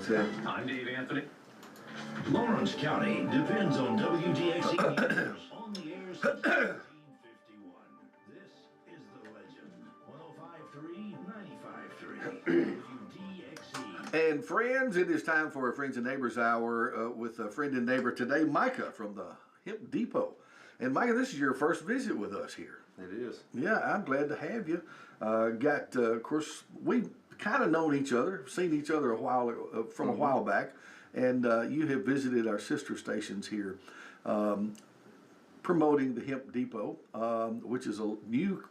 say. I'm Dave Anthony. Lawrence County depends on WDXE News on the air since 1951. This is The Legend. 105.3, 95.3, WDXE. And friends, it is time for a Friends and Neighbors Hour with a friend and neighbor today, Micah from the Hemp Depot. And Micah, this is your first visit with us here. It is. Yeah, I'm glad to have you. Of course, we've kind of known each other, seen each other a while back, and you have visited our sister stations here, promoting the Hemp Depot, which is a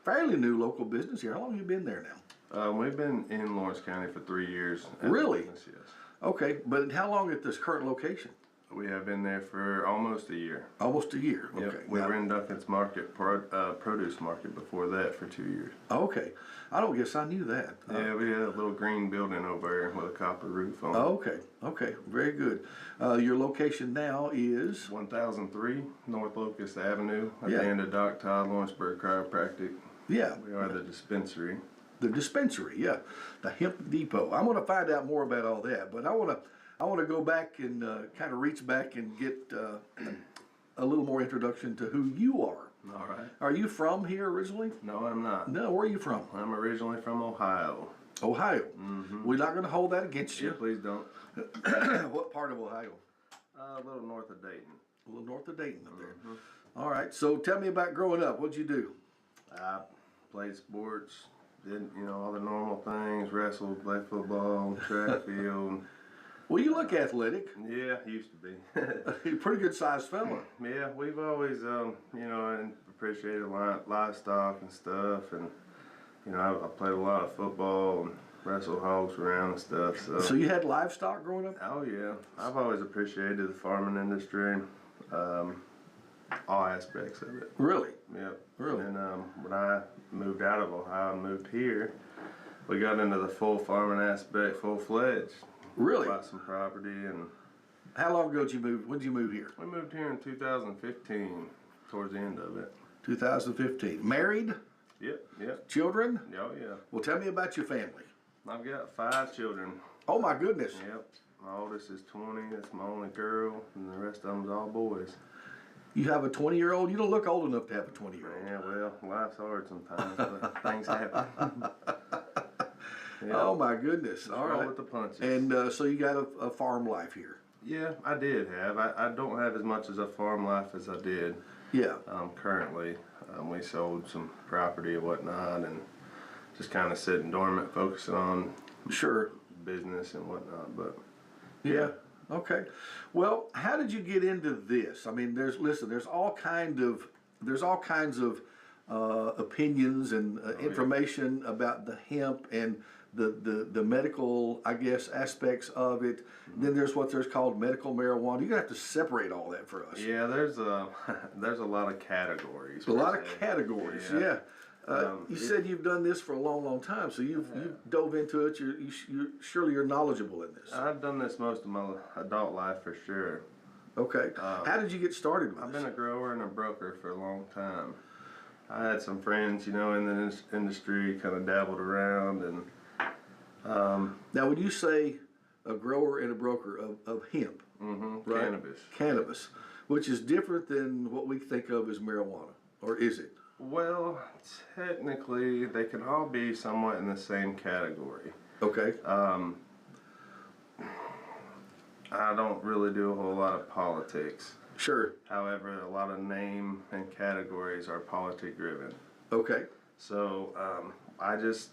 fairly new local business here. How long have you been there now? We've been in Lawrence County for 3 years. Really? Business, yes. Okay, but how long at this current location? We have been there for almost a year. Almost a year. Yep. Okay. We were in Duncan's market, produce market before that for 2 years. Okay. I don't guess I knew that. Yeah, we had a little green building over there with a copper roof on it. Okay. Okay. Very good. Your location now is? 1003 North Locust Avenue at Yeah. the end of Doc Todd Lawrenceburg Chiropractic. Yeah. We are the dispensary. The dispensary, yeah. The Hemp Depot. I'm going to find out more about all that, but I want to go back and kind of reach back and get a little more introduction to who you are. All right. Are you from here originally? No, I'm not. No, where are you from? I'm originally from Ohio. Ohio. Mm-hmm. We're not going to hold that against Yeah, you. please don't. What part of Ohio? A little north of Dayton. A little north of Dayton up there. All right, so tell me about growing up. What'd you do? I played sports, did all the normal things, wrestled, played football, track field. Well, you look athletic. Yeah, used to be. You're a pretty good sized fella. Yeah, we've always, appreciated livestock and stuff, and I played a lot of football and wrestled hogs around and stuff. So you had livestock growing up? Oh yeah, I've always appreciated the farming industry, all aspects of it. Really? Yep. Really? And when I moved out of Ohio and moved here, we got into the full farming aspect, full fledged. Really? Bought some property, and How long ago did you move? When did you move here? we moved here in 2015, towards the end of it. 2015. Married? Yep. Children? Oh yeah. Well, tell me about your family. I've got 5 children. Oh my goodness. Yep. My oldest is 20. That's my only girl, and the rest of them's all boys. You have a 20-year-old? You don't look old enough to have a 20-year-old. Yeah, well, life's hard sometimes, but things happen. Yep. Oh my goodness. All Roll right. with the punches. And so you got a farm life here. Yeah, I did have. I don't have as much as a farm life as I did. Yeah. Currently, we sold some property and whatnot, and just kind of sitting dormant, focusing on Sure. business and whatnot. But Yeah. Okay. Well, how did you get into this? I mean, there's all kinds of opinions and information about the hemp and the medical, I guess, aspects of it. Then there's called medical marijuana. You're gonna have to separate all that for us. yeah, there's a lot of categories. A lot per of se. categories. Yeah. Yeah. You said you've done this for a long, long time, so you've dove into it. Surely you're knowledgeable in this. I've done this most of my adult life for sure. Okay. How did you get started with I've this? been a grower and a broker for a long time. I had some friends, in the industry, kind of dabbled around, and Now, when you say a grower and a broker of hemp, right? Cannabis, which is different than what we think of as marijuana, or is it? well, technically, they can all be somewhat in the same category. Okay. I don't really do a whole lot of politics. Sure. However, a lot of name and categories are politic driven. Okay. So I just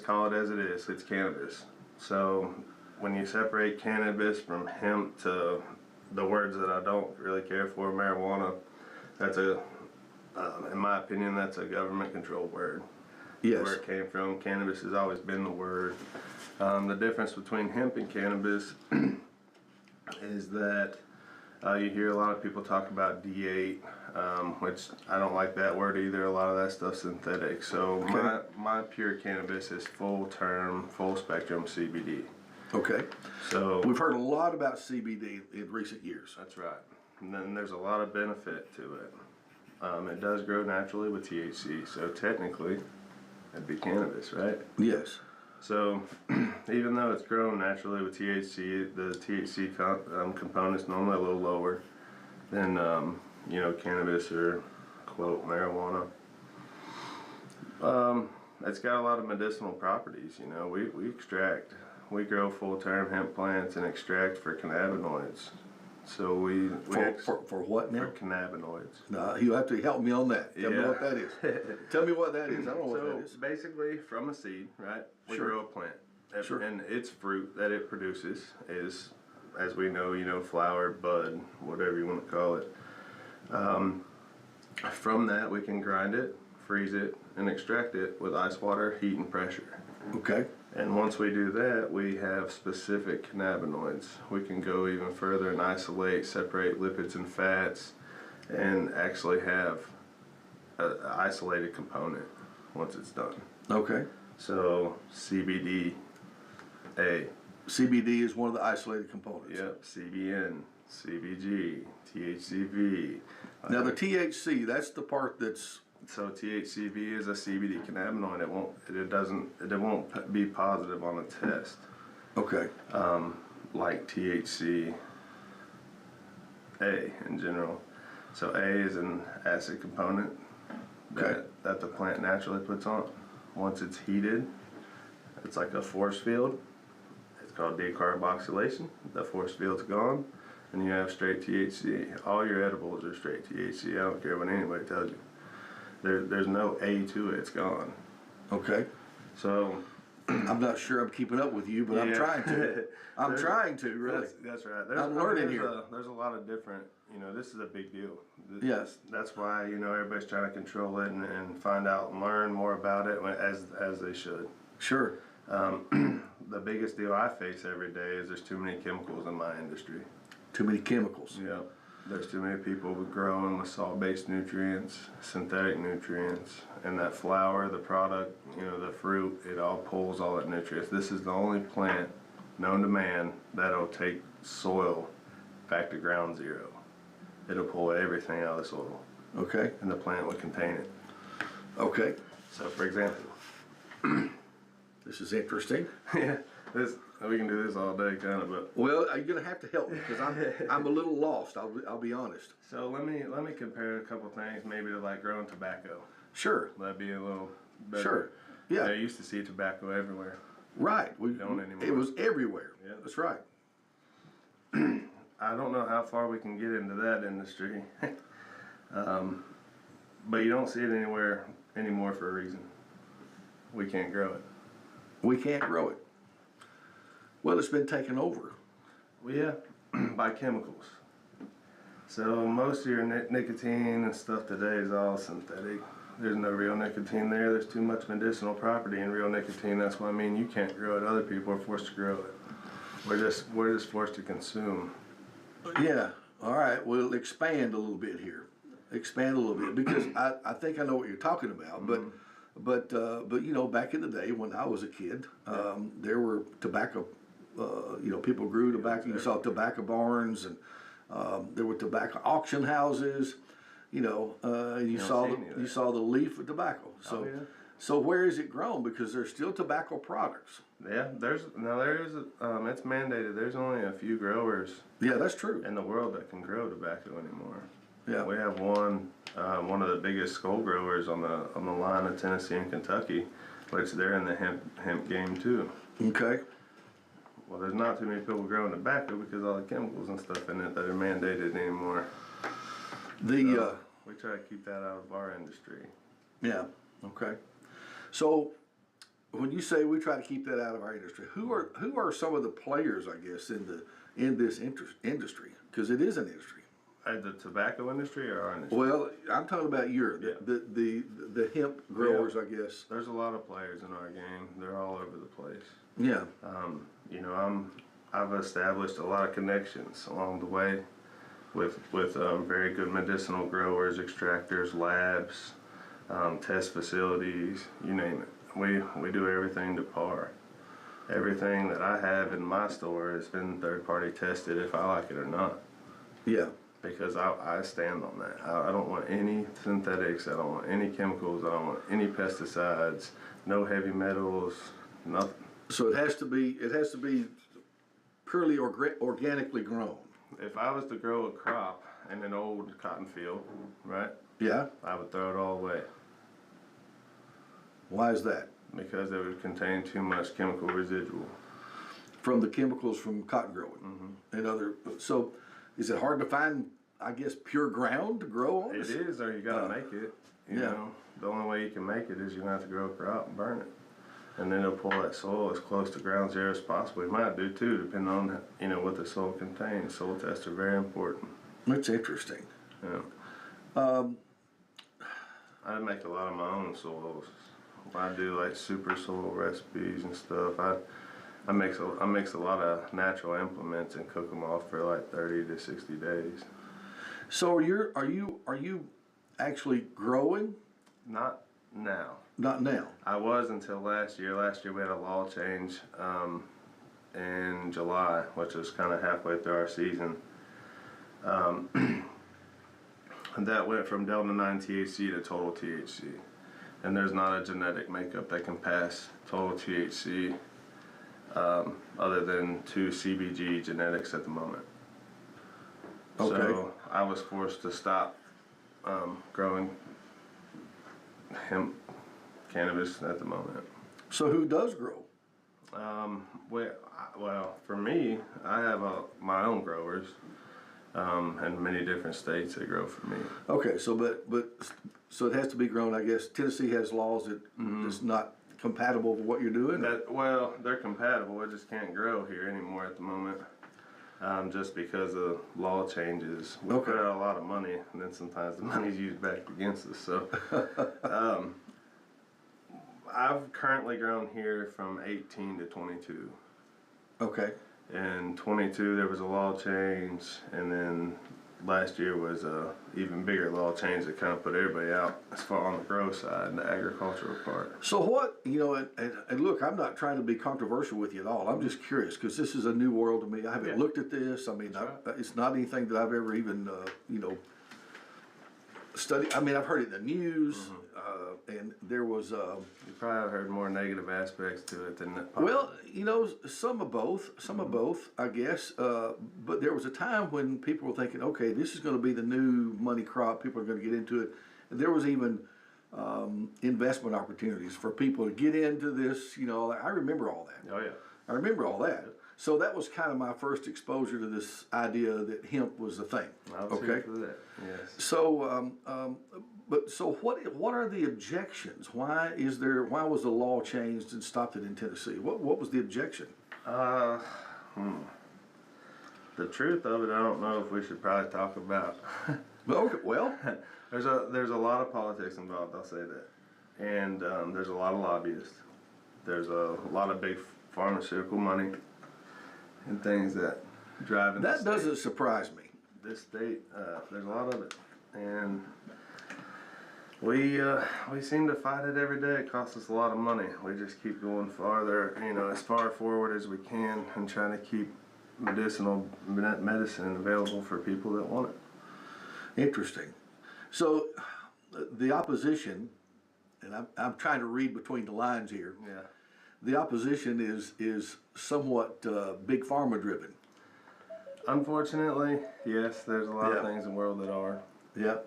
call it as it is. It's cannabis. So when you separate cannabis from hemp to the words that I don't really care for, marijuana, that's in my opinion, that's a government controlled word. Yes. Where it came from, cannabis has always been the word. The difference between hemp and cannabis is that you hear a lot of people talk about D8, which I don't like that word either. A lot of that stuff's synthetic. So my pure cannabis is full term, full spectrum CBD. Okay. So We've heard a lot about CBD in recent years. that's right. And then there's a lot of benefit to it. It does grow naturally with THC, so technically it'd be cannabis, right? Yes. So, even though it's grown naturally with THC, the THC component's normally a little lower than, cannabis or, quote, marijuana. It's got a lot of medicinal properties, we grow full-term hemp plants and extract for cannabinoids. So For what now? for cannabinoids. No, you have to help me on that. Tell me Yeah. what that is. Tell me what that is. I don't know what So that is. basically, from a seed, right? We Sure. grow a plant, Sure. and its fruit that it produces is, as we know, flower, bud, whatever you want to call it. From that, we can grind it, freeze it, and extract it with ice water, heat, and pressure. Okay. And once we do that, we have specific cannabinoids. We can go even further and isolate, separate lipids and fats, and actually have an isolated component once it's done. Okay. So CBD, A, CBD is one of the isolated components. yep, CBN, CBG, THCV. Now the THC, that's the part that's So THCV is a CBD cannabinoid. It won't be positive on a test. okay. Like THC A in general. So A is an acid component Okay. that the plant naturally puts on. Once it's heated, it's like a force field. It's called decarboxylation. The force field's gone, and you have straight THC. All your edibles are straight THC. I don't care what anybody tells you. There's no A to it. It's gone. Okay. So I'm not sure I'm keeping up with you, but I'm Yeah. trying to. I'm trying to, really. That's right. I'm learning here. There's a lot of different, this is a big deal. Yes. That's why, everybody's trying to control it and find out and learn more about it as they should. Sure. The biggest deal I face every day is there's too many chemicals in my industry. Too many chemicals. Yeah. There's too many people growing with salt-based nutrients, synthetic nutrients, and that flower, the product, the fruit, it all pulls all that nutrients. This is the only plant known to man that'll take soil back to ground zero. It'll pull everything out of the soil, Okay. and the plant will contain it. Okay. So, for example, This is interesting. we can do this all day, kind of, but Well, you're gonna have to help me because I'm a little lost. I'll be honest. so let me compare a couple things, maybe to like growing tobacco. Sure. That'd be a little better. Sure. Yeah. I used to see tobacco everywhere. Right. We Don't anymore. It was everywhere. Yeah. That's right. I don't know how far we can get into that industry, but you don't see it anywhere anymore for a reason. We can't grow it. We can't grow it. Well, it's been taken over. Well, yeah, by chemicals. So most of your nicotine and stuff today is all synthetic. There's no real nicotine there. There's too much medicinal property in real nicotine. That's why you can't grow it. Other people are forced to grow it. We're just forced to consume. Yeah. All right. Well, expand a little bit here. Expand a little bit because I think I know what you're talking about. But back in the day when I was a kid, there were tobacco. People grew tobacco. You saw tobacco barns and there were tobacco auction houses. You saw the leaf of tobacco. So. Yeah. So where is it grown? Because there's still tobacco products. Yeah, it's mandated. There's only a few growers Yeah, that's true. in the world that can grow tobacco anymore. Yeah. We have one of the biggest skull growers on the line of Tennessee and Kentucky, which they're in the hemp game too. Okay. Well, there's not too many people growing tobacco because all the chemicals and stuff in it that are mandated anymore. We try to keep that out of our industry. Yeah. Okay. So when you say we try to keep that out of our industry, who are some of the players, I guess, in this industry? Because it is an industry. The tobacco industry or our industry? Well, I'm talking about the hemp growers, I guess. There's a lot of players in our game. They're all over the place. Yeah. I've established a lot of connections along the way with very good medicinal growers, extractors, labs, test facilities, you name it. We do everything to par. Everything that I have in my store has been third-party tested if I like it or not. Yeah. Because I stand on that. I don't want any synthetics. I don't want any chemicals. I don't want any pesticides. No heavy metals. Nothing. So it has to be purely organically grown. If I was to grow a crop in an old cotton field, right? Yeah. I would throw it all away Why is that? because it would contain too much chemical residual. From the chemicals from cotton growing and other. So, is it hard to find? I guess pure ground to grow on. It is, or you gotta make it. You know, the only way you can make it is you're gonna have to grow a crop and burn it, and then it'll pull that soil as close to ground zero as possible. It might do too, depending on what the soil contains. Soil tests are very important. That's interesting. Yeah. I make a lot of my own soils. I do like super soil recipes and stuff. I mix a lot of natural implements and cook them off for like 30 to 60 days. So are you actually growing? Not now. Not now. I was until last year. Last year we had a law change in July, which was kind of halfway through our season. And that went from Delta 9 THC to total THC. And there's not a genetic makeup that can pass total THC other than 2 CBG genetics at the moment. Okay. So I was forced to stop growing hemp cannabis at the moment. So who does grow? Well, for me, I have my own growers in many different states that grow for me. Okay, so so it has to be grown. I guess Tennessee has laws that it's not compatible with what you're doing. Well, they're compatible. It just can't grow here anymore at the moment. Just because of law changes. We put out a lot of money, and then sometimes the money's used back against us. So, I've currently grown here from 18 to 22. Okay. In 22, there was a law change, and then last year was a even bigger law change that kind of put everybody out as far on the grow side and the agricultural part. So what, and look, I'm not trying to be controversial with you at all. I'm just curious because this is a new world to me. I haven't looked at this. I mean, it's not anything that I've ever even, studied. I mean, I've heard it in the news, and there was... You probably have heard more negative aspects to it than that. Well, some of both, I guess. But there was a time when people were thinking, okay, this is going to be the new money crop. People are going to get into it. And there was even investment opportunities for people to get into this. I remember all that. Oh, yeah. I remember all that. So that was kind of my first exposure to this idea that hemp was a thing. I was here for that, yes. So, so what are the objections? Why was the law changed and stopped it in Tennessee? What was the objection? The truth of it, I don't know if we should probably talk about. Well, there's a lot of politics involved. I'll say that, and there's a lot of lobbyists. There's a lot of big pharmaceutical money and things that drive. That doesn't surprise me. This state, there's a lot of it, and we seem to fight it every day. It costs us a lot of money. We just keep going farther, as far forward as we can, and trying to keep medicinal medicine available for people that want it. Interesting. So the opposition, and I'm trying to read between the lines here. Yeah. The opposition is somewhat big pharma driven. Unfortunately, yes, there's a lot of things in the world that are. Yeah.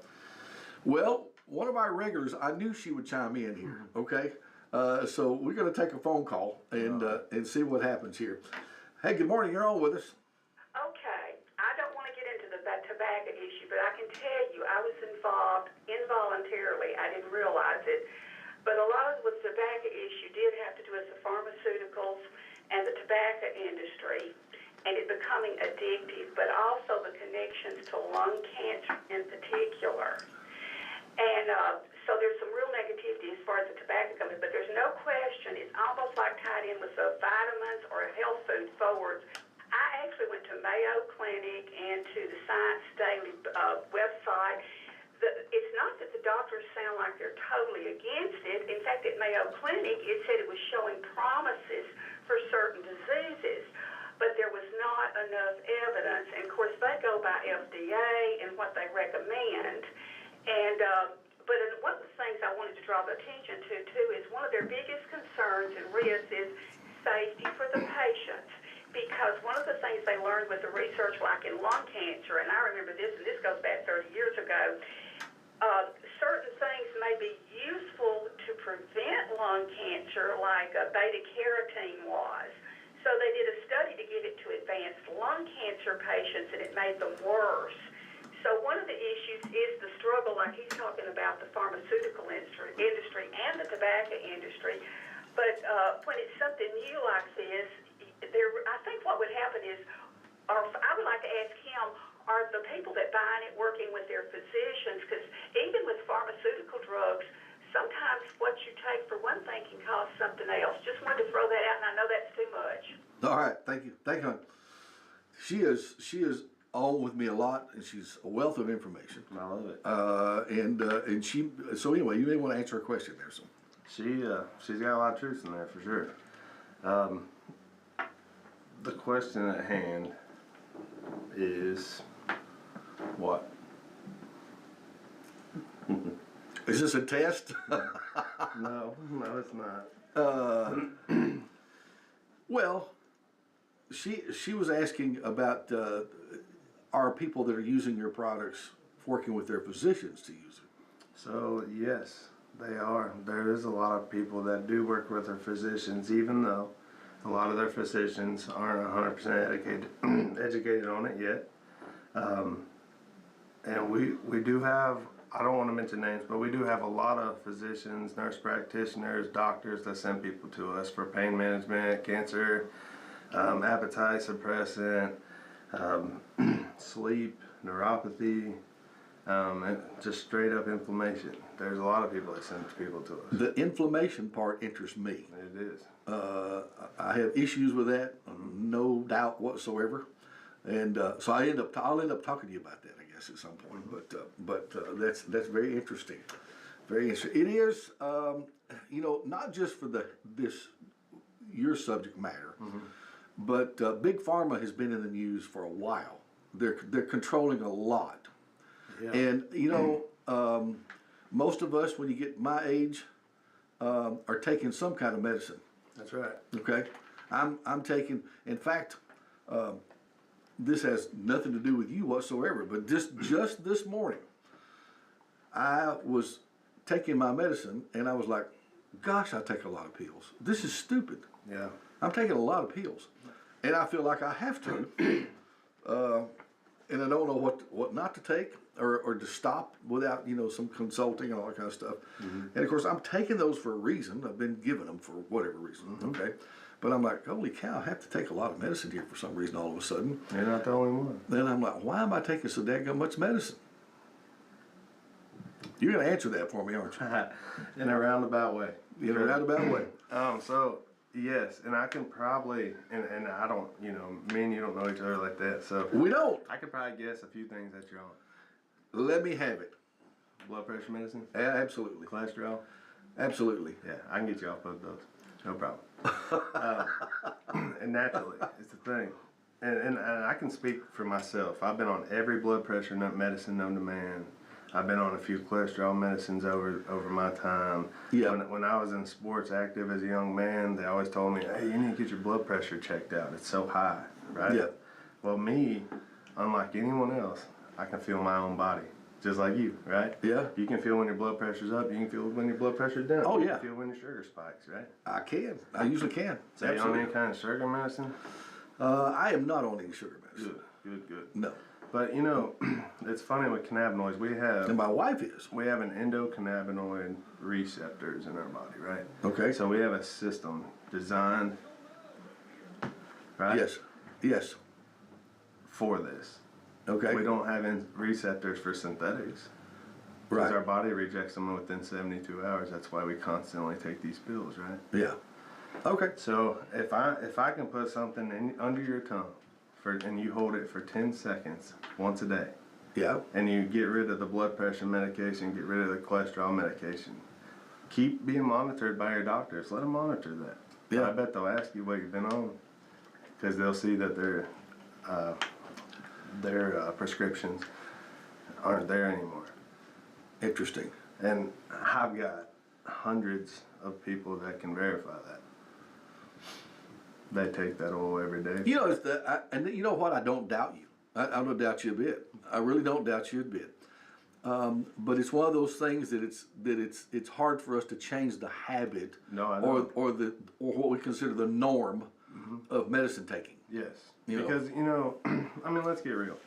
Well, one of our regulars, I knew she would chime in here. Okay. So we're going to take a phone call and see what happens here. Hey, good morning. You're on with us. Okay. I don't want to get into the tobacco issue, but I can tell you I was involved involuntarily. I didn't realize it. But a lot of the tobacco issue did have to do with the pharmaceuticals and the tobacco industry and it becoming addictive, but also the connections to lung cancer in particular. And so there's some real negativity as far as the tobacco company, but there's no question it's almost like tied in with the vitamins or health food forwards. I actually went to Mayo Clinic and to the Science Daily website. It's not that the doctors sound like they're totally against it. In fact, at Mayo Clinic, it said it was showing promises for certain diseases, but there was not enough evidence. And, of course, they go by FDA and what they recommend. And but one of the things I wanted to draw the attention to, too, is one of their biggest concerns and risks is safety for the patients. Because one of the things they learned with the research, like in lung cancer, and I remember this, and this goes back 30 years ago, certain things may be useful to prevent lung cancer, like beta-carotene was. So they did a study to give it to advanced lung cancer patients, and it made them worse. So one of the issues is the struggle, like he's talking about the pharmaceutical industry and the tobacco industry. But when it's something new like this, I think what would happen is, or I would like to ask him, are the people that buying it working with their physicians? Because even with pharmaceutical drugs, sometimes what you take for one thing can cause something else. Just wanted to throw that out, and I know that's too much. All right, thank you, hon. She is on with me a lot, and she's a wealth of information. I love it. And she. So anyway, you may want to answer a question there. So She's got a lot of truth in there for sure. The question at hand is what? is this a test? No, it's not. Well, she was asking about are people that are using your products working with their physicians to use it? So yes, they are. There is a lot of people that do work with their physicians, even though a lot of their physicians aren't 100% educated on it yet. And we do have, I don't want to mention names, but we do have a lot of physicians, nurse practitioners, doctors that send people to us for pain management, cancer, appetite suppressant, sleep, neuropathy, and just straight up inflammation. There's a lot of people that send people to us. The inflammation part interests me. It is. I have issues with that, no doubt whatsoever, and so I'll end up talking to you about that, I guess, at some point. But that's very interesting, very interesting. It is, not just for your subject matter, but Big Pharma has been in the news for a while. They're controlling a lot, Yeah. and most of us, when you get my age, are taking some kind of medicine. That's right. Okay, I'm taking. In fact, this has nothing to do with you whatsoever. But just this morning, I was taking my medicine, and I was like, "Gosh, I take a lot of pills. This is stupid. Yeah. I'm taking a lot of pills, and I feel like I have to, and I don't know what not to take or to stop without some consulting and all that kind of stuff. And of course, I'm taking those for a reason. I've been given them for whatever reason. Okay, but I'm like, holy cow, I have to take a lot of medicine here for some reason all of a sudden. You're not the only one. Then I'm like, why am I taking so daggone much medicine? You're gonna answer that for me, aren't you? In a roundabout way. In a roundabout way. So yes, and I can probably, and I don't, me and you don't know each other like that, so We don't. I could probably guess a few things that you're on. Let me have it. Blood pressure medicine, Absolutely. cholesterol. Absolutely. Yeah, I can get you off both those. No problem. And naturally, it's the thing. And I can speak for myself. I've been on every blood pressure medicine known to man. I've been on a few cholesterol medicines over my time. Yeah. When I was in sports active as a young man, they always told me, hey, you need to get your blood pressure checked out. It's so high, right? Yeah. Well, me, unlike anyone else, I can feel my own body. Just like you, right? Yeah. You can feel when your blood pressure's up. You can feel when your blood pressure's down. Oh, You yeah. can feel when your sugar spikes, right? I can. I usually can. So you on any kind of sugar medicine? I am not on any sugar medicine. Good. No. But it's funny with cannabinoids. And my wife is. We have an endocannabinoid receptors in our body, right? Okay. So we have a system designed, right? Yes. For this. Okay. We don't have receptors for synthetics. Because Right. our body rejects them within 72 hours. That's why we constantly take these pills, right? Yeah. Okay. So if I can put something under your tongue and you hold it for 10 seconds once a day, Yeah. and you get rid of the blood pressure medication, get rid of the cholesterol medication, keep being monitored by your doctors. Let them monitor that. Yeah. I bet they'll ask you what you've been on, because they'll see that their prescriptions aren't there anymore. Interesting. And I've got hundreds of people that can verify that. they take that oil every day. You know, and you know what? I don't doubt you. I don't doubt you a bit. I really don't doubt you a bit. But it's one of those things that it's hard for us to change the habit, No, I know. or what we consider the norm of medicine taking. Yes, You know. because I mean, let's get real,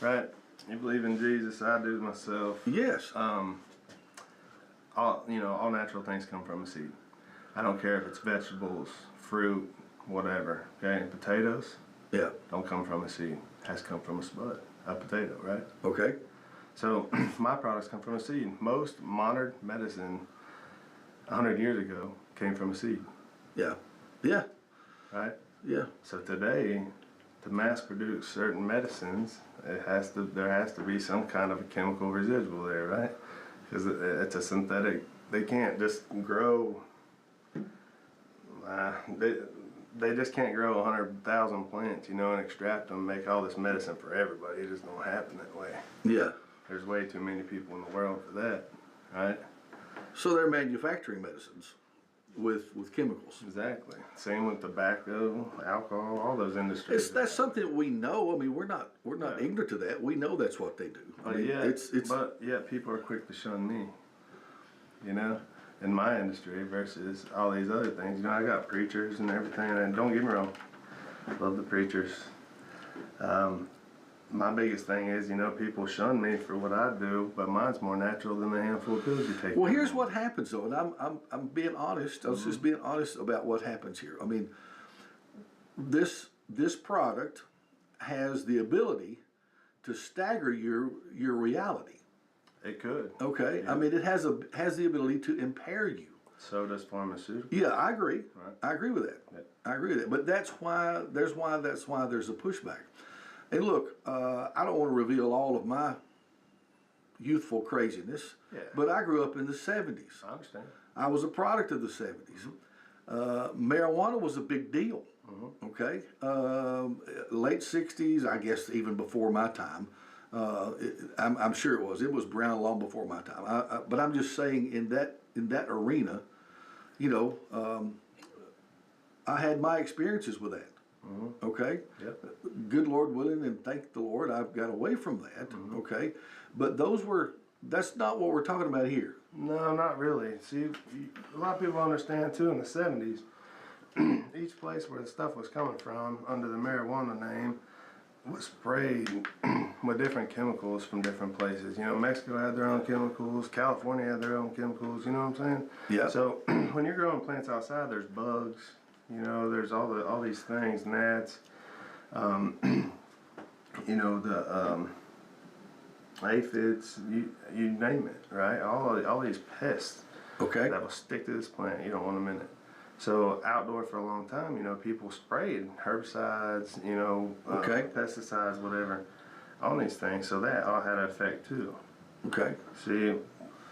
right? You believe in Jesus, I do myself. Yes. All natural things come from a seed. I don't care if it's vegetables, fruit, whatever. Okay, potatoes Yeah. don't come from a seed. Has come from a spud, a potato, right? Okay. So my products come from a seed. Most modern medicine 100 years ago came from a seed, Yeah. Yeah. right? Yeah. So today, to mass produce certain medicines, there has to be some kind of a chemical residual there, right? Because it's a synthetic. They can't just grow. They just can't grow 100,000 plants, and extract them, make all this medicine for everybody. It just don't happen that way. Yeah. There's way too many people in the world for that, right? So they're manufacturing medicines with chemicals. Exactly. Same with tobacco, alcohol, all those industries. That's something we know. I mean, we're not ignorant to that. We know that's what they do. I mean, But yet people are quick to shun me, in my industry versus all these other things. I got preachers and everything, and don't get me wrong, love the preachers. My biggest thing is, people shun me for what I do, but mine's more natural than the handful of pills you take. Well, here's what happens though, and I'm being honest. I was just being honest about what happens here. I mean, this product has the ability to stagger your reality. It could. Okay, Yeah. I mean, it has the ability to impair you. So does pharmaceuticals. Yeah, I agree. Right. I agree with that. Yeah. I agree with that. But that's why there's a pushback. And look, I don't want to reveal all of my youthful craziness, Yeah. but I grew up in the 70s. I understand. I was a product of the 70s. Marijuana was a big deal. Okay, late 60s, I guess even before my time. I'm sure it was. It was brown long before my time. But I'm just saying, in that arena, I had my experiences with that. Okay. Yep. Good Lord willing, and thank the Lord, I've got away from that. Okay, but that's not what we're talking about here. No, not really. See, a lot of people understand too in the 70s, each place where the stuff was coming from under the marijuana name was sprayed with different chemicals from different places. Mexico had their own chemicals, California had their own chemicals, you know what I'm saying? Yeah. So when you're growing plants outside, there's bugs, there's all these things, gnats, the aphids, you name it, right? All these pests Okay. that will stick to this plant. You don't want them in it. So outdoor for a long time, people sprayed herbicides, Okay. pesticides, whatever, on these things. So that all had an effect too. Okay. See,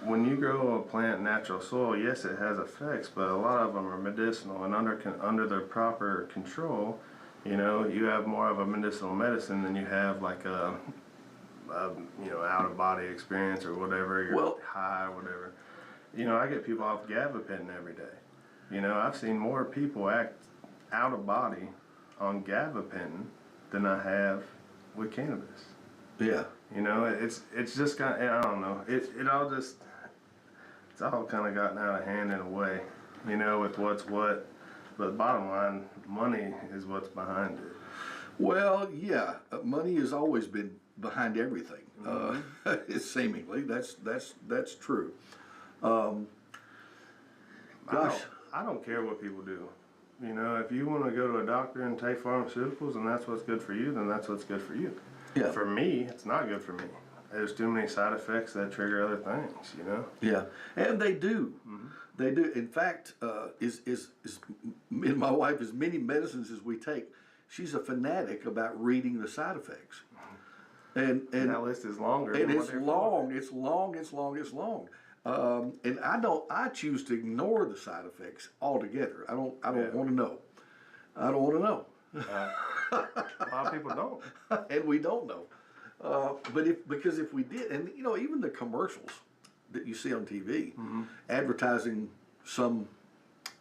when you grow a plant in natural soil, yes, it has effects, but a lot of them are medicinal, and under the proper control, you have more of a medicinal medicine than you have like a out of body experience or whatever. You're high or whatever. I get people off gabapentin every day. I've seen more people act out of body on gabapentin than I have with cannabis. Yeah. It's just kind of, I don't know. It's all kind of gotten out of hand in a way, with what's what. But bottom line, money is what's behind it. Well, yeah, money has always been behind everything. Seemingly, that's true. Gosh. I don't care what people do. If you want to go to a doctor and take pharmaceuticals and that's what's good for you, then that's what's good for you. Yeah. For me, it's not good for me. There's too many side effects that trigger other things, Yeah, and they do. They do. In fact, me and my wife, as many medicines as we take, she's a fanatic about reading the side effects. And that list is longer. And it's long. It's long. And I choose to ignore the side effects altogether. I don't want to know. I don't want to know. A lot of people don't. And we don't know. Because if we did, and even the commercials that you see on TV advertising some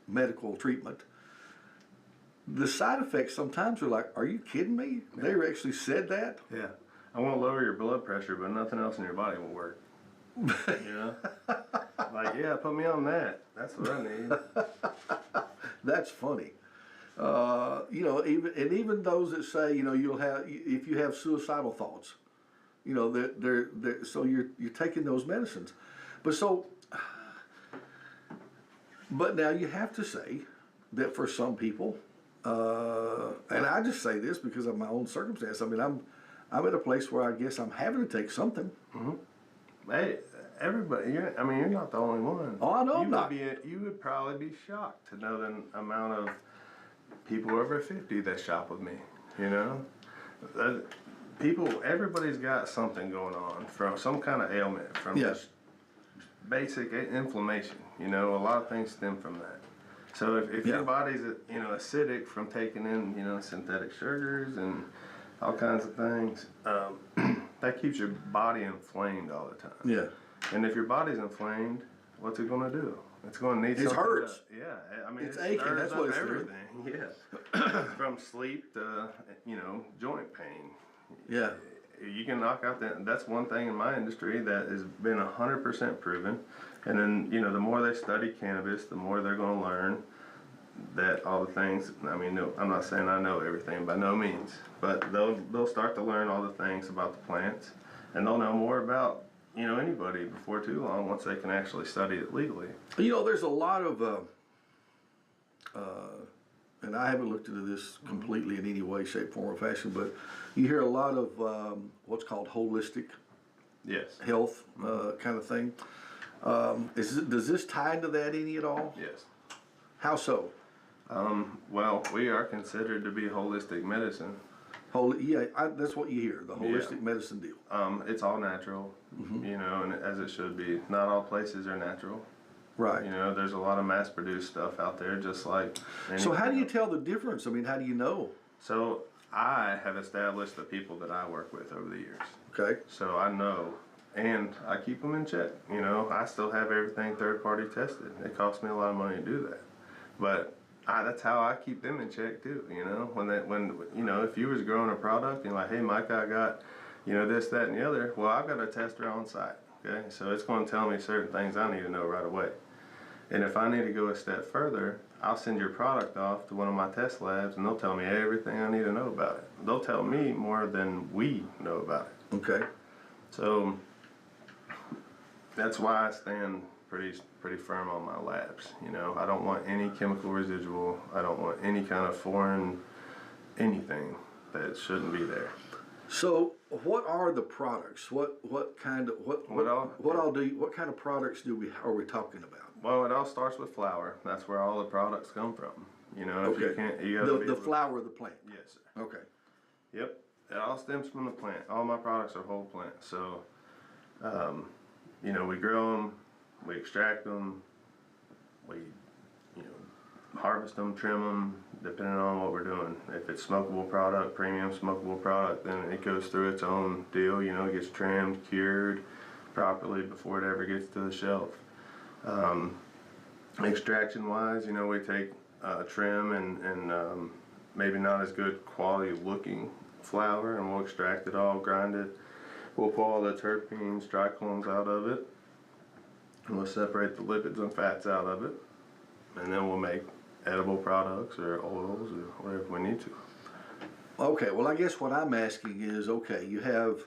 medical treatment, the side effects sometimes are like, are you kidding me? They actually said that? Yeah. I won't lower your blood pressure, but nothing else in your body will work. You know? Like, yeah, put me on that. That's what I need. That's funny. You know, even those that say, you know, you'll have, if you have suicidal thoughts, you know, they're so you're taking those medicines. But now you have to say that for some people, and I just say this because of my own circumstance. I mean, I'm at a place where I guess I'm having to take something. Mm-hmm. Hey, everybody, you're not the only one. Oh, I know I'm not. You would probably be shocked to know the amount of people over 50 that shop with me, you know? Everybody's got something going on, from some kind of ailment, from just basic inflammation, you know? A lot of things stem from that. So if your body's, you know, acidic from taking in, you know, synthetic sugars and all kinds of things, that keeps your body inflamed all the time. Yeah. And if your body's inflamed, what's it going to do? It's going to need something. It hurts. Yeah, I mean, It's aching. That's what it's doing. Everything. Yeah, from sleep to, you know, joint pain. Yeah. You can knock out that. That's one thing in my industry that has been 100% proven. And then, you know, the more they study cannabis, the more they're going to learn that all the things. I mean, no, I'm not saying I know everything by no means, but they'll start to learn all the things about the plants, and they'll know more about, you know, anybody before too long once they can actually study it legally. You know, there's a lot of, and I haven't looked into this completely in any way, shape, form, or fashion, but you hear a lot of what's called holistic health kind of thing. Does this tie into that any at all? Yes. How so? Well, we are considered to be holistic medicine. That's what you hear, the holistic medicine deal. It's all natural, you know, and as it should be. Not all places are natural. Right. You know, there's a lot of mass-produced stuff out there, just like So how do you tell the difference? I mean, how do you know? So I have established the people that I work with over the years. Okay. So I know, and I keep them in check. You know, I still have everything third-party tested. It costs me a lot of money to do that, but that's how I keep them in check too. You know, when you know, if you was growing a product and like, hey, Micah, I got, you know, this, that, and the other. Well, I've got a tester on site. Okay, so it's going to tell me certain things I need to know right away. And if I need to go a step further, I'll send your product off to one of my test labs, and they'll tell me everything I need to know about it. They'll tell me more than we know about it. Okay. So that's why I stand pretty firm on my labs. You know, I don't want any chemical residual. I don't want any kind of foreign anything that shouldn't be there. So what are the products? What kind of what kind of products are we talking about? Well, it all starts with flower. That's where all the products come from. You know, if you can't, the flower of the plant. Yes, sir. Okay. Yep, it all stems from the plant. All my products are whole plant. So, you know, we grow them, we extract them, we, you know, harvest them, trim them, depending on what we're doing. If it's smokable product, premium smokable product, then it goes through its own deal. You know, it gets trimmed, cured properly before it ever gets to the shelf. Extraction wise, you know, we take trim and maybe not as good quality looking flour, and we'll extract it all, grind it. We'll pull all the terpenes, trichomes out of it, and we'll separate the lipids and fats out of it, and then we'll make edible products or oils or whatever we need to. Okay, well, I guess what I'm asking is, okay, you have,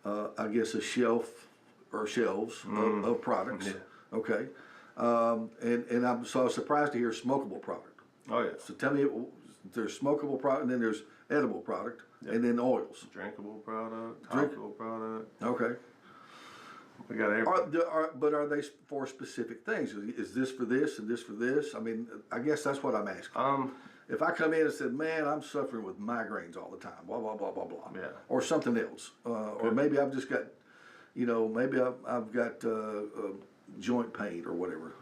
I guess, a shelf or shelves of products. Yeah. Okay, and I was surprised to hear smokable product. Oh yeah. So tell me, there's smokable product, and then there's edible product, and then oils. Drinkable product, topical product. Okay. We got everything. But are they for specific things? Is this for this and this for this? I mean, I guess that's what I'm asking. If I come in and said, man, I'm suffering with migraines all the time, blah, blah, blah, blah, blah. Yeah. Or something else. Or maybe I've just got, you know, maybe I've got joint pain or whatever.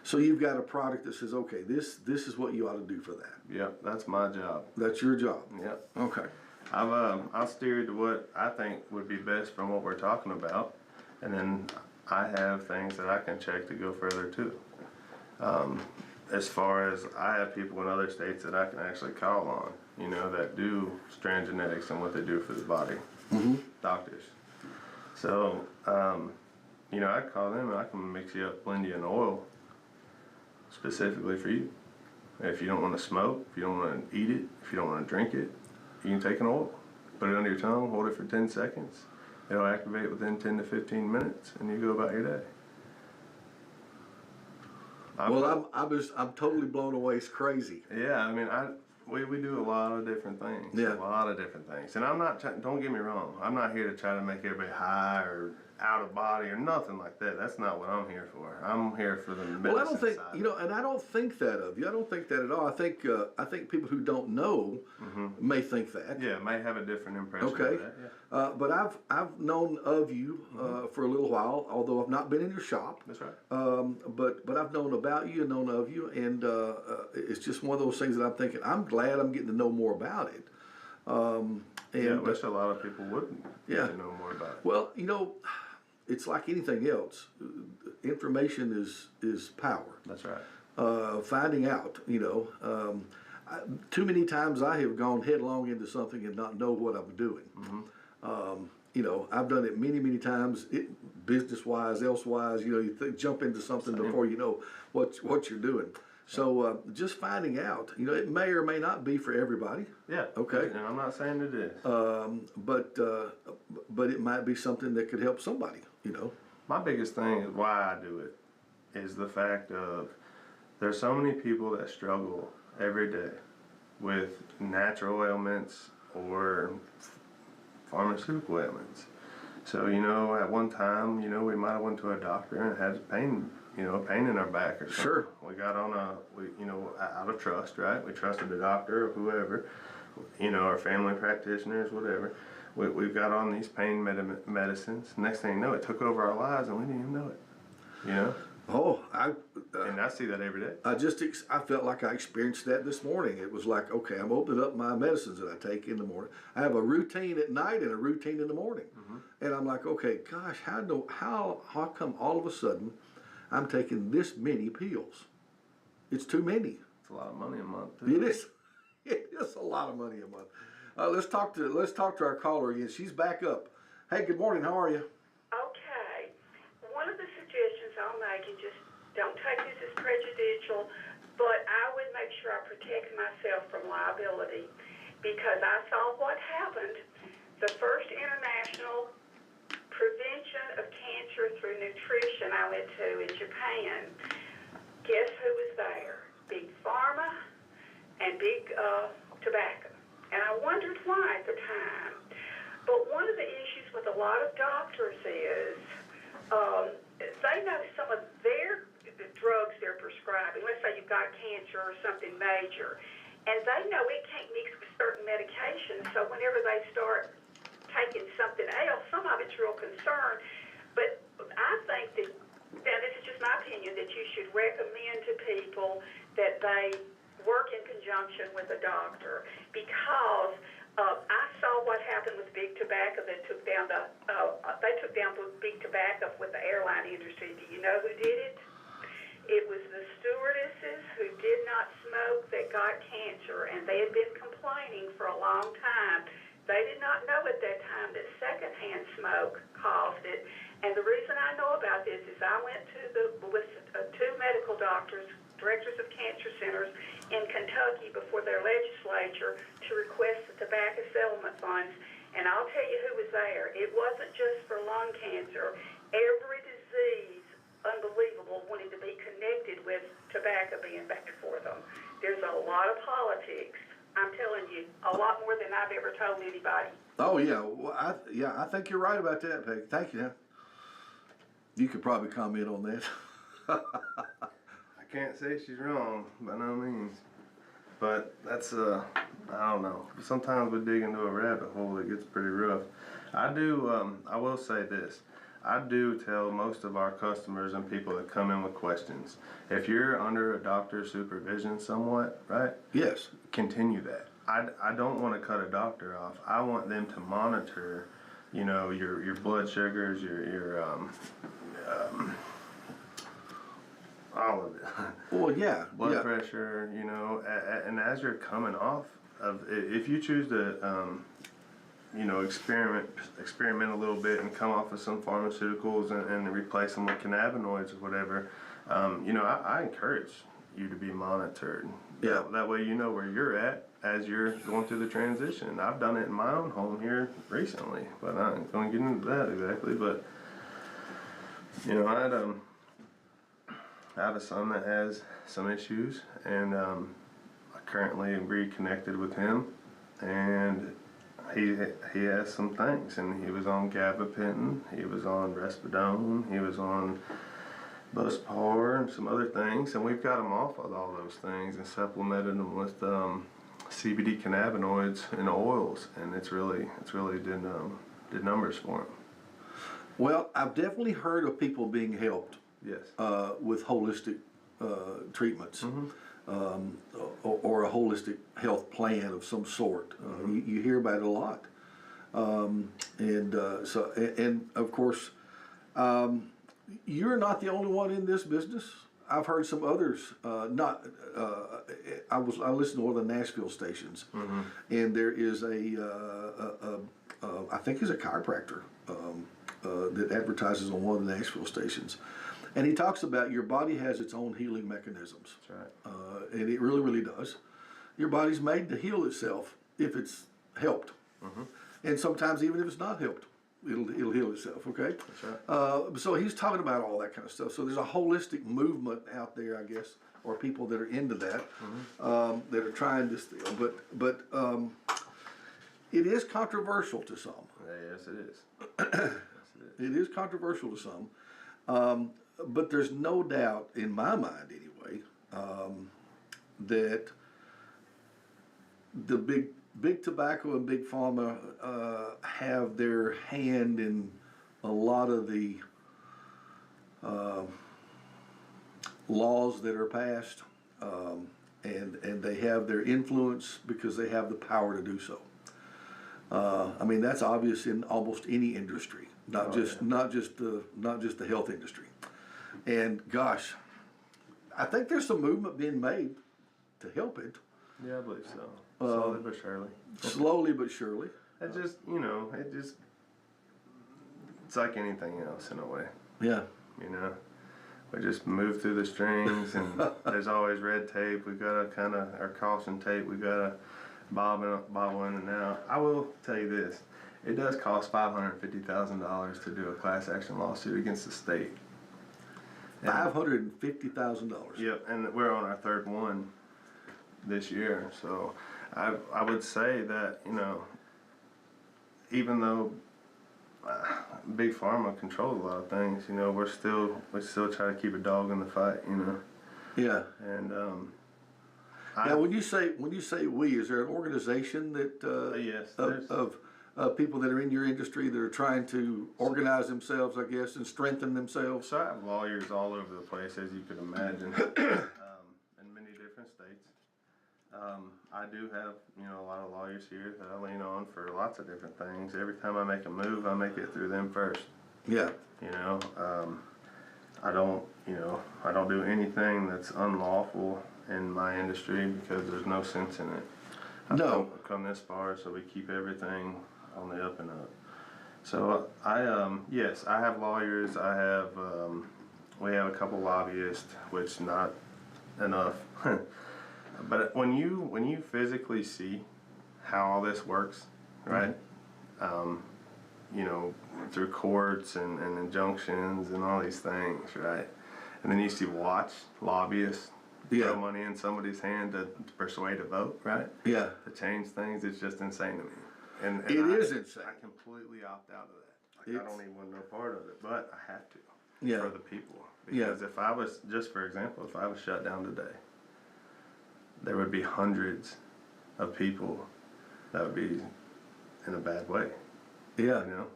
So you've got a product that says, okay, this is what you ought to do for that. Yep, that's my job. That's your job. Yep. Okay. I'll steer to what I think would be best from what we're talking about, and then I have things that I can check to go further too. as far as I have people in other states that I can actually call on, you know, that do strand genetics and what they do for the body, doctors. So, you know, I call them and I can mix you up, blend you an oil specifically for you. If you don't want to smoke, if you don't want to eat it, if you don't want to drink it, you can take an oil, put it under your tongue, hold it for 10 seconds. It'll activate within 10 to 15 minutes, and you go about your day. I'm totally blown away. It's crazy. Yeah, I mean, we do a lot of different things. Yeah. A lot of different things. And I'm not, don't get me wrong, I'm not here to try to make everybody high or out of body or nothing like that. That's not what I'm here for. I'm here for the medicine Well, I don't think side. you know, and I don't think that of you. I don't think that at all. I think people who don't know may think that. Yeah, may have a different impression Okay, of that. Yeah. but I've known of you for a little while, although I've not been in your shop. That's right. But I've known about you and known of you, and it's just one of those things that I'm thinking. I'm glad I'm getting to know more about it. And Yeah, I wish a lot of people would Yeah. get to know more about it. well, you know, it's like anything else. Information is power. That's right. Finding out, you know, too many times I have gone headlong into something and not know what I'm doing. You know, I've done it many times, business-wise, elsewise. You know, you jump into something before you know what you're doing. So just finding out, you know, it may or may not be for everybody. Yeah. Okay. And I'm not saying it is. But it might be something that could help somebody. You know. My biggest thing is why I do it is the fact of there's so many people that struggle every day with natural ailments or pharmaceutical ailments. So, you know, at one time, you know, we might have went to a doctor and had pain, you know, pain in our back or something. Sure. We got on you know, out of trust, right? We trusted the doctor or whoever, you know, our family practitioners, whatever. We've got on these pain medicines. Next thing you know, it took over our lives and we didn't even know it, you know? Oh, And I see that every day. I felt like I experienced that this morning. It was like, okay, I'm opening up my medicines that I take in the morning. I have a routine at night and a routine in the morning. And I'm like, okay, gosh, how come all of a sudden I'm taking this many pills? It's too many. It's a lot of money a month. It is. It is a lot of money a month. Let's talk to our caller again. She's back up. Hey, good morning. How are you? Okay. One of the suggestions I'll make, and just don't take this as prejudicial, but I would make sure I protect myself from liability, because I saw what happened. The first international prevention of cancer through nutrition I went to in Japan. Guess who was there? Big pharma and big tobacco. And I wondered why at the time. But one of the issues with a lot of doctors is they know some of their drugs they're prescribing. Let's say you've got cancer or something major, and they know it can't mix with certain medications. So whenever they start taking something else, some of it's real concern. But I think that, now this is just my opinion, that you should recommend to people that they work in conjunction with a doctor, because I saw what happened with big tobacco. That took down big tobacco with the airline industry. Do you know who did it? It was the stewardesses who did not smoke that got cancer, and they had been complaining for a long time. They did not know at that time that secondhand smoke caused it. And the reason I know about this is I went with two medical doctors, directors of cancer centers in Kentucky before their legislature to request the tobacco settlement funds. And I'll tell you who was there. It wasn't just for lung cancer. Every disease, unbelievable, wanted to be connected with tobacco being bad for them. There's a lot of politics. I'm telling you, a lot more than I've ever told anybody. Oh yeah, well, I think you're right about that, Peggy. Thank you. You could probably comment on that. I can't say she's wrong by no means, but that's I don't know. Sometimes we dig into a rabbit hole that gets pretty rough. I will say this. I do tell most of our customers and people that come in with questions, if you're under a doctor's supervision somewhat, right? Yes. Continue that. I don't want to cut a doctor off. I want them to monitor, you know, your blood sugars, your all of it. Well, yeah, Blood yeah. pressure, you know, and as you're coming off of, if you choose to, you know, experiment a little bit and come off of some pharmaceuticals and replace them with cannabinoids or whatever, you know, I encourage you to be monitored. Yeah. That way you know where you're at as you're going through the transition. I've done it in my own home here recently, but I ain't going to get into that exactly. But, you know, I have a son that has some issues, and I currently am reconnected with him, and he has some things, and he was on gabapentin, he was on Risperidone, he was on Buspar and some other things, and we've got him off of all those things and supplemented him with CBD cannabinoids and oils, and it's really did numbers for him. Well, I've definitely heard of people being helped Yes. with holistic treatments, or a holistic health plan of some sort. You hear about it a lot, and of course, you're not the only one in this business. I've heard some others. I listened to one of the Nashville stations, and there is I think he's a chiropractor that advertises on one of the Nashville stations. And he talks about your body has its own healing mechanisms. That's right. And it really, really does. Your body's made to heal itself if it's helped. And sometimes even if it's not helped, it'll heal itself, okay? That's right. So he's talking about all that kind of stuff. So there's a holistic movement out there, I guess, or people that are into that, that are trying this deal. But it is controversial to some. Yes, it is. Yes, it is. It is controversial to some. But there's no doubt, in my mind anyway, that the big tobacco and big pharma have their hand in a lot of the laws that are passed, and they have their influence because they have the power to do so. I mean, that's obvious in almost any industry, not just the health industry. And gosh, I think there's some movement being made to help it. Yeah, I believe so. Slowly but surely. Slowly but surely. It just, you know, it's like anything else in a way. Yeah. You know, we just move through the strings, and there's always red tape. We got to our caution tape. We got to bob in and out. I will tell you this: it does cost $550,000 to do a class action lawsuit against the state. $550,000. Yep, and we're on our third one this year. So I would say that, you know, even though big pharma controls a lot of things, you know, we still try to keep a dog in the fight, you know. Yeah. And now, when you say we, is there an organization that yes, of people that are in your industry that are trying to organize themselves, I guess, and strengthen themselves? So I have lawyers all over the place, as you could imagine, in many different states. I do have, you know, a lot of lawyers here that I lean on for lots of different things. Every time I make a move, I make it through them first. Yeah. You know, I don't do anything that's unlawful in my industry because there's no sense in it. I've come this far, so we keep everything on the up and up. So yes, I have lawyers. We have a couple lobbyists, which not enough. But when you physically see how all this works, right? You know, through courts and injunctions and all these things, right? And then you see lobbyists throw money in somebody's hand to persuade a vote, right? Yeah. To change things. It's just insane to me. And it is insane. I completely opt out of that. Like, I don't even want no part of it, but I have to for the people. Because if I was, just for example, if I was shut down today, there would be hundreds of people that would be in a bad way. Yeah. You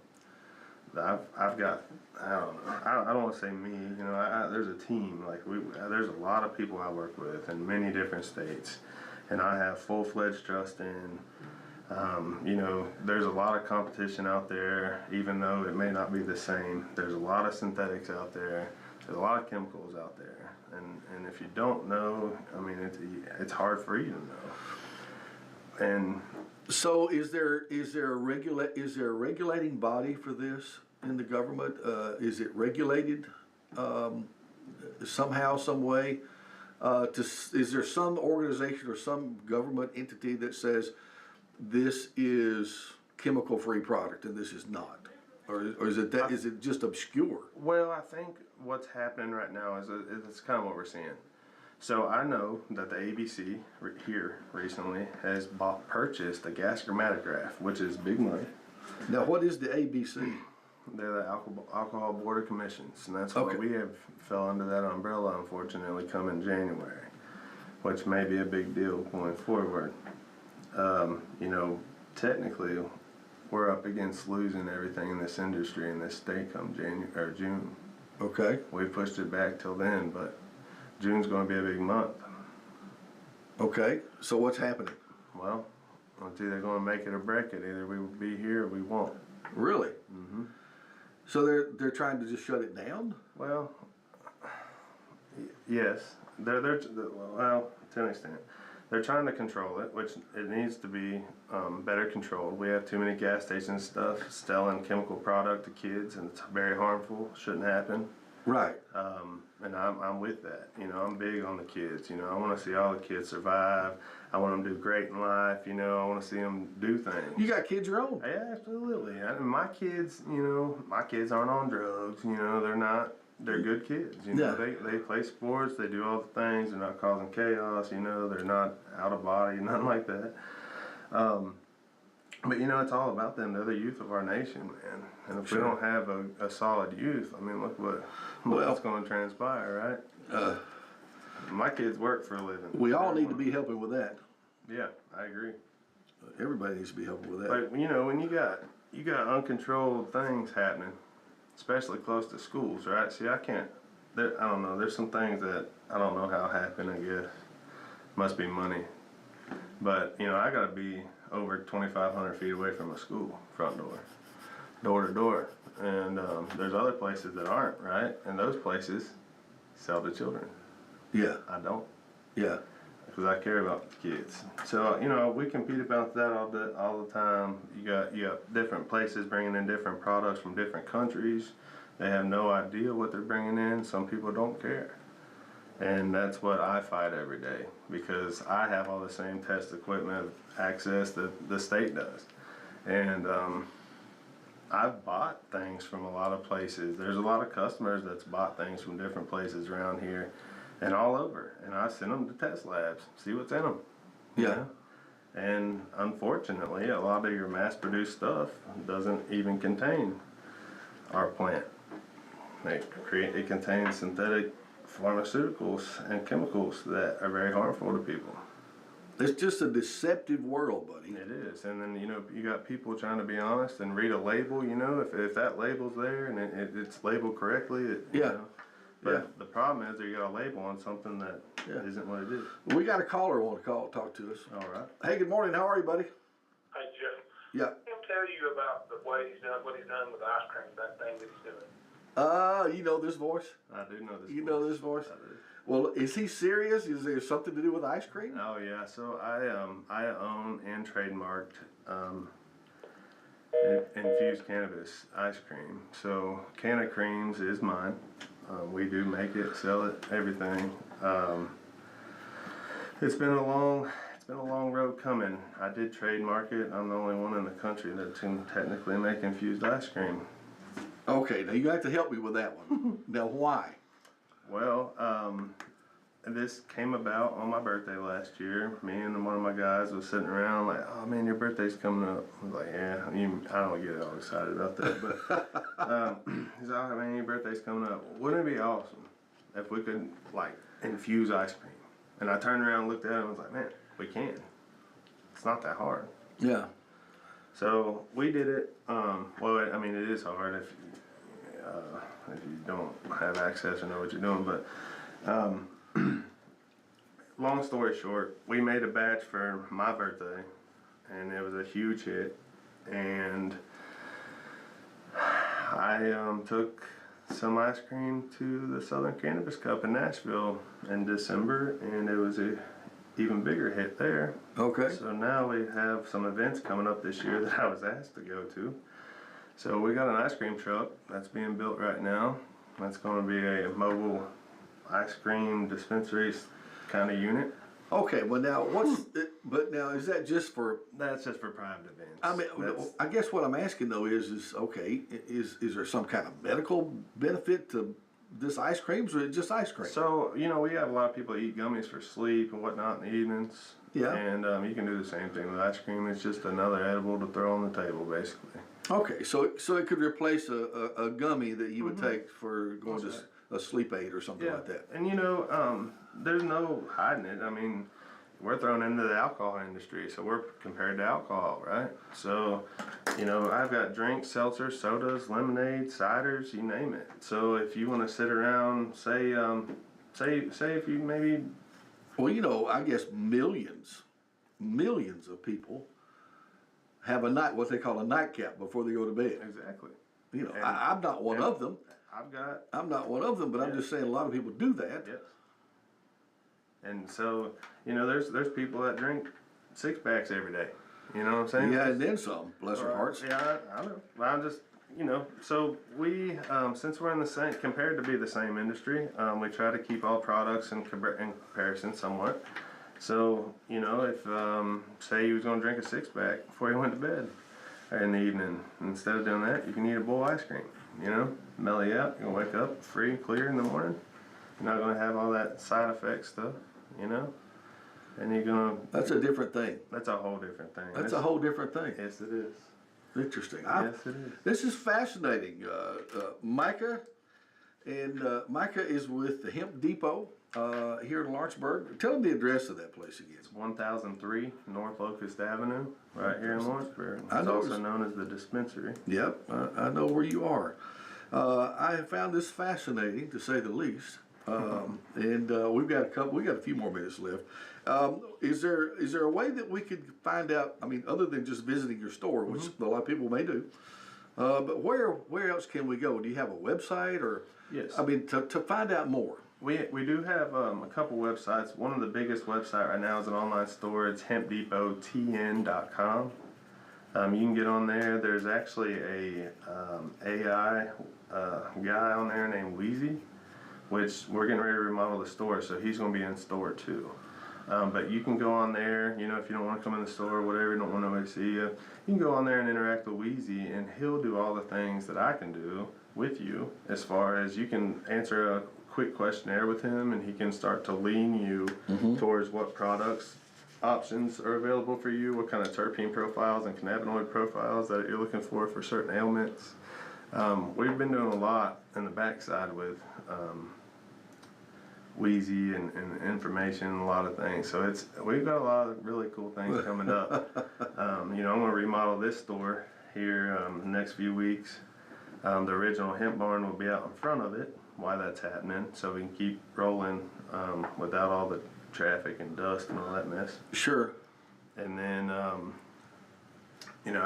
know, I've got, I don't know, I don't want to say me, you know, there's a team, like there's a lot of people I work with in many different states, and I have full-fledged trust in. You know, there's a lot of competition out there, even though it may not be the same. There's a lot of synthetics out there. There's a lot of chemicals out there. And if you don't know, I mean, it's hard for you to know. And So is there a regulating body for this in the government? Is it regulated somehow, some way? Is there some organization or some government entity that says this is chemical-free product and this is not? Or is it just obscure? well, I think what's happening right now is it's kind of what we're seeing. So I know that the ABC here recently has purchased a gas chromatograph, which is big money. Now, what is the ABC? They're the Alcohol Board of Commissions, and that's why Okay. we have fell under that umbrella, unfortunately, come in January, which may be a big deal going forward. You know, technically, we're up against losing everything in this industry in this state come June. Okay. We pushed it back till then, but June's going to be a big month. Okay. So what's happening? Well, it's either going to make it or break it. Either we will be here or we won't. Really? Mm-hmm. So they're trying to just shut it down? Well, yes, well, to an extent. They're trying to control it, which it needs to be better controlled. We have too many gas stations and stuff selling chemical product to kids, and it's very harmful. Shouldn't happen. Right. And I'm with that. You know, I'm big on the kids. You know, I want to see all the kids survive. I want them to do great in life. You know, I want to see them do things. You got kids your own? Yeah, absolutely. I mean, my kids, you know, my kids aren't on drugs. You know, they're not. They're good kids. You know, they play sports. They do all the things. They're not causing chaos. You know, they're not out of body, nothing like that. But you know, it's all about them. They're the youth of our nation, man. And if we don't have a solid youth, I mean, look what's going to transpire, right? My kids work for a living. We all need to be helping with that. Yeah, I agree. Everybody needs to be helping with that. But you know, when you got uncontrolled things happening, especially close to schools, right? See, I don't know. There's some things that I don't know how happen. I guess must be money. But you know, I gotta be over 2,500 feet away from a school front door to door, and there's other places that aren't, right? And those places sell to children. Yeah. I don't. Yeah. Because I care about the kids. So, you know, we compete about that all the time. You got different places bringing in different products from different countries. They have no idea what they're bringing in. Some people don't care. And that's what I fight every day, because I have all the same test equipment access that the state does. And I've bought things from a lot of places. There's a lot of customers that's bought things from different places around here and all over, and I send them to test labs, see what's in them. Yeah. Know? And unfortunately, a lot of your mass-produced stuff doesn't even contain our plant. It contains synthetic pharmaceuticals and chemicals that are very harmful to people. It's just a deceptive world, buddy. It is, and then you know you got people trying to be honest and read a label. You know, if that label's there and it's labeled correctly, you know. But the problem is, you got a label on something that isn't what it is. We got a caller want to talk to us. All right. Hey, good morning. How are you, buddy? Hey, Jeff. Yeah. He'll tell you about the way he's done, what he's done with the ice cream, that thing that he's doing. You know this voice? I do know this. You know this voice? I do. Well, is he serious? Is there something to do with ice cream? Oh yeah. So I own and trademarked infused cannabis ice cream. So Canna Creams is mine. We do make it, sell it, everything. It's been a long road coming. I did trademark it. I'm the only one in the country that can technically make infused ice cream. Okay, now you have to help me with that one. Now, why? Well, this came about on my birthday last year. Me and one of my guys was sitting around like, "Oh man, your birthday's coming up." I was like, "Yeah." I don't get all excited about that, but he's like, "Oh man, your birthday's coming up. Wouldn't it be awesome if we could like infuse ice cream?" And I turned around and looked at him and was like, "Man, we can. It's not that hard." Yeah. So we did it. Well, I mean, it is hard if you don't have access or know what you're doing. But long story short, we made a batch for my birthday, and it was a huge hit. And I took some ice cream to the Southern Cannabis Cup in Nashville in December, and it was a even bigger hit there. Okay. So now we have some events coming up this year that I was asked to go to. So we got an ice cream truck that's being built right now. That's going to be a mobile ice cream dispensary kind of unit. Okay, well now, but now is that just for? That's just for private events. I mean, I guess what I'm asking though is okay, is there some kind of medical benefit to this ice cream, or is it just ice cream? So, we have a lot of people that eat gummies for sleep and whatnot in the evenings. Yeah. And you can do the same thing with ice cream. It's just another edible to throw on the table, basically. Okay, so it could replace a gummy that you would take for going to a sleep aid or something like that. And there's no hiding it. I mean, we're thrown into the alcohol industry, so we're compared to alcohol, right? So, I've got drinks, seltzers, sodas, lemonade, ciders, you name it. So if you want to sit around, say if you maybe... Well, I guess millions of people have what they call a nightcap before they go to bed. Exactly. I'm not one of them. I'm not one of them, but I'm just saying a lot of people do that. Yes. And so, there's people that drink 6-packs every day. You know what I'm saying? Yeah, and then some, bless their hearts. Yeah, I know. Well, I'm just, so we, since we're in compared to be the same industry, we try to keep all products in comparison somewhat. So, if, say you was going to drink a 6-pack before you went to bed or in the evening, instead of doing that, you can eat a bowl of ice cream, mellow you out, you're going to wake up free and clear in the morning. You're not going to have all that side effect stuff, and you're going to... That's a different thing. That's a whole different thing. That's a whole different thing. Yes, it is. Interesting. Yes, it is. This is fascinating. Micah, and Micah is with the Hemp Depot here in Lawrenceburg. Tell them the address of that place again. It's 1003 North Locust Avenue, right here in Lawrenceburg. I It's know also known as the dispensary. Yep, I know where you are. I have found this fascinating, to say the least. And we've got a few more minutes left. Is there a way that we could find out? I mean, other than just visiting your store, which a lot of people may do, but where else can we go? Do you have a website or? Yes. I mean, to find out more. We do have a couple websites. One of the biggest website right now is an online store. It's hempdepotTN.com. You can get on there. There's actually a AI guy on there named Wheezy, which we're getting ready to remodel the store, so he's going to be in store too. But you can go on there, if you don't want to come in the store or whatever, you don't want nobody to see you, you can go on there and interact with Wheezy, and he'll do all the things that I can do with you, as far as you can answer a quick questionnaire with him, and he can start to lean you towards what products options are available for you, what kind of terpene profiles and cannabinoid profiles that you're looking for certain ailments. We've been doing a lot in the backside with Wheezy and information and a lot of things. So we've got a lot of really cool things coming up. I'm going to remodel this store here the next few weeks. The original hemp barn will be out in front of it while that's happening, so we can keep rolling without all the traffic and dust and all that mess. Sure. And then, I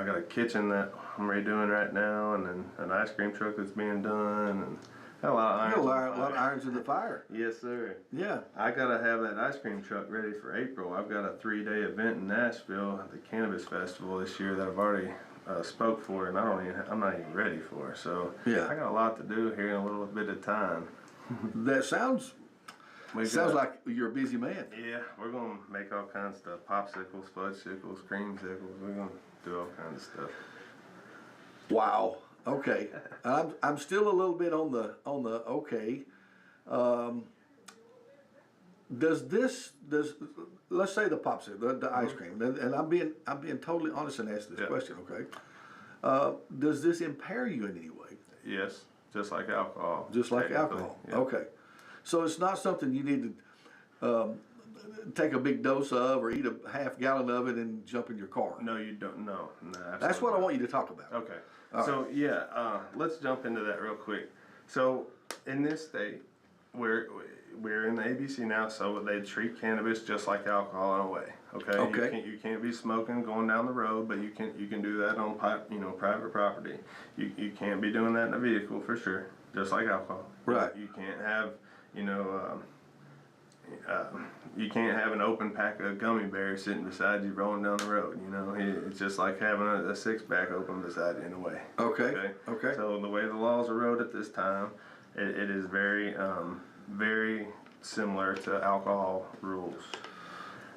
got a kitchen that I'm redoing right now, and then an ice cream truck that's being done, and got a lot of irons. A lot of irons in the fire. Yes, sir. Yeah. I gotta have that ice cream truck ready for April. I've got a 3-day event in Nashville at the Cannabis Festival this year that I've already spoke for, and I'm not even ready for. So yeah, I got a lot to do here in a little bit of time. That sounds like you're a busy man. Yeah, we're gonna make all kinds of stuff: popsicles, fudgesicles, creamsicles. We're gonna do all kinds of stuff. Wow. Okay. I'm still a little bit on the okay. Let's say the popsicle, the ice cream, and I'm being totally honest and asking this question. Okay. Does this impair you in any way? Yes, just like alcohol. Just like alcohol. Yeah. Okay. So it's not something you need to take a big dose of, or eat a half gallon of it and jump in your car. No, you don't. No. That's what I want you to talk about. Okay. So yeah, let's jump into that real quick. So in this state, we're in the ABC now, so they treat cannabis just like alcohol in a way. Okay. Okay. You can't be smoking going down the road, but you can do that on private property. You can't be doing that in a vehicle for sure. just like alcohol. Right. You can't have, you know, you can't have an open pack of gummy bears sitting beside you rolling down the road. You know, it's just like having a six-pack open beside you in a way. Okay. So the way the laws are wrote at this time, it is very, very similar to alcohol rules,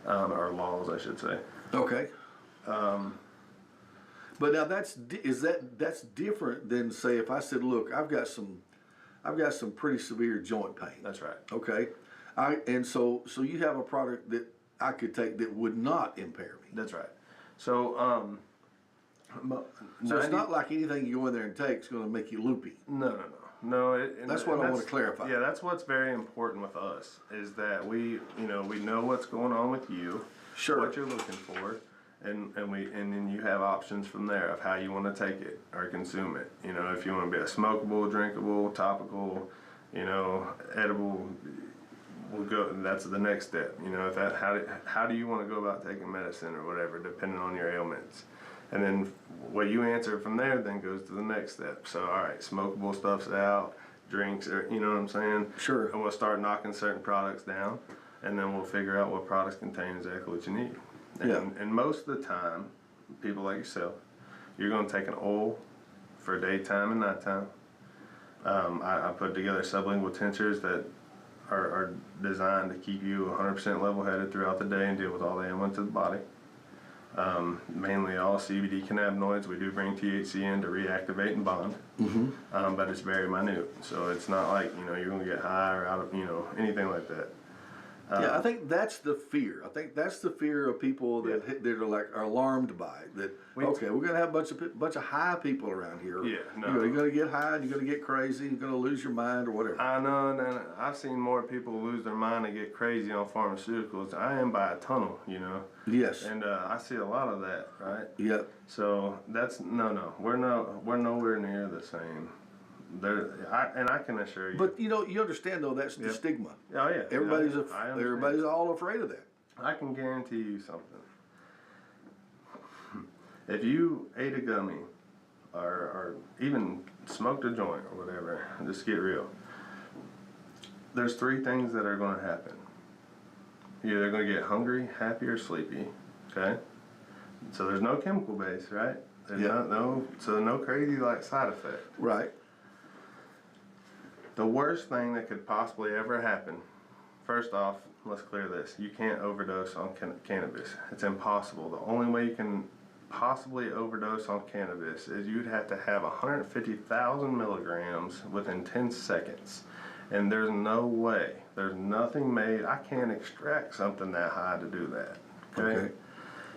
or laws, I should say. Okay. But now that's different than, say, if I said, look, I've got some pretty severe joint pain. That's right. Okay. So you have a product that I could take that would not impair me. That's right. So, So it's not like anything you go in there and take is going to make you loopy. No. That's what I want to clarify. Yeah, that's what's very important with us is that we know what's going on with you, Sure. what you're looking for, and then you have options from there of how you want to take it or consume it. You know, if you want to be a smokable, drinkable, topical, edible, we'll go. That's the next step. You know, how do you want to go about taking medicine or whatever, depending on your ailments. And then what you answer from there then goes to the next step. So, all right, smokable stuff's out, drinks, or you know what I'm saying? Sure. And we'll start knocking certain products down, and then we'll figure out what products contain exactly what you need. And most of the time, people like yourself, you're going to take an oil for daytime and nighttime. I put together sublingual tinctures that are designed to keep you 100% level-headed throughout the day and deal with all the ailments of the body. Mainly all CBD cannabinoids. We do bring THC in to reactivate and bond, but it's very minute. So it's not like you're going to get high or out of anything like that. Yeah, I think that's the fear. I think that's the fear of people that are alarmed by it. That we're going to have a bunch of high people around here. Yeah, no. You're going to get high, and you're going to get crazy, you're going to lose your mind or whatever. I know, and I've seen more people lose their mind and get crazy on pharmaceuticals. I am by a tunnel, Yes. and I see a lot of that, right? Yep. So that's no. We're nowhere near the same. I can assure you. But you understand though that's the stigma. Oh yeah. Everybody's all afraid of that. I can guarantee you something. If you ate a gummy, or even smoked a joint or whatever, just get real. There's three things that are going to happen. You're either going to get hungry, happy, or sleepy. Okay. So there's no chemical base, right? There's no crazy side effect. Right. The worst thing that could possibly ever happen, first off, let's clear this. You can't overdose on cannabis. It's impossible. The only way you can possibly overdose on cannabis is you'd have to have 150,000 milligrams within 10 seconds. And there's no way. There's nothing made. I can't extract something that high to do that. Okay?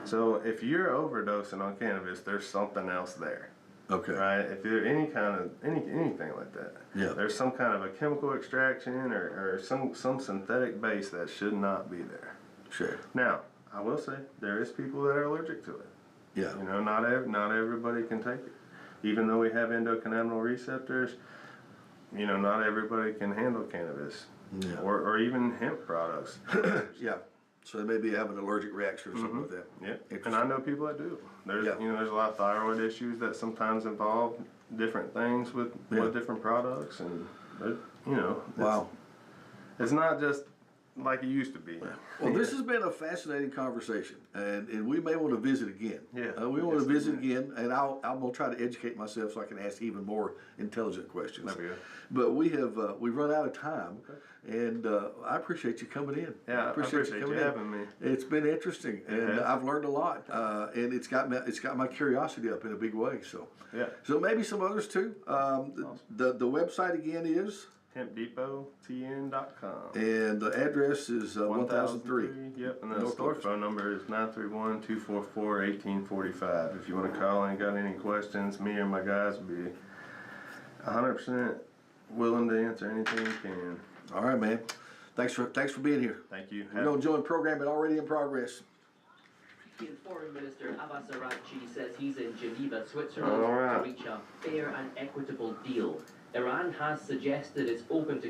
So if you're overdosing on cannabis, there's something else there. Okay. Right? If there's anything like that, there's some kind of a chemical extraction or some synthetic base that should not be there. Sure. Now, I will say there is people that are allergic to it. Yeah. Not everybody can take it. Even though we have endocannabinoid receptors, not everybody can handle cannabis or even hemp products. Yeah. So they may be having an allergic reaction or something like that. Yeah, and I know people that do. There's there's a lot of thyroid issues that sometimes involve different things with different products, and Wow. It's not just like it used to be. Well, this has been a fascinating conversation, and we may want to visit again. Yeah. We want to visit again, and I'm going to try to educate myself so I can ask even more intelligent questions. There we go. But we've run out of time, and I appreciate you coming in. Yeah, I appreciate you having me. It's been interesting, and I've learned a lot, and it's got my curiosity up in a big way. So so maybe some others too. The website again is HempDepotTN.com. And the address is 1003. Yep, and the store phone number is 931-244-1845. If you want to call and got any questions, me or my guys will be 100% willing to answer anything you can. All right, man. Thanks for being here. Thank you. We're going to join program and already in progress. Foreign Minister Abbas Araghchi says he's in Geneva, Switzerland to reach a fair and equitable deal. Iran has suggested it's open to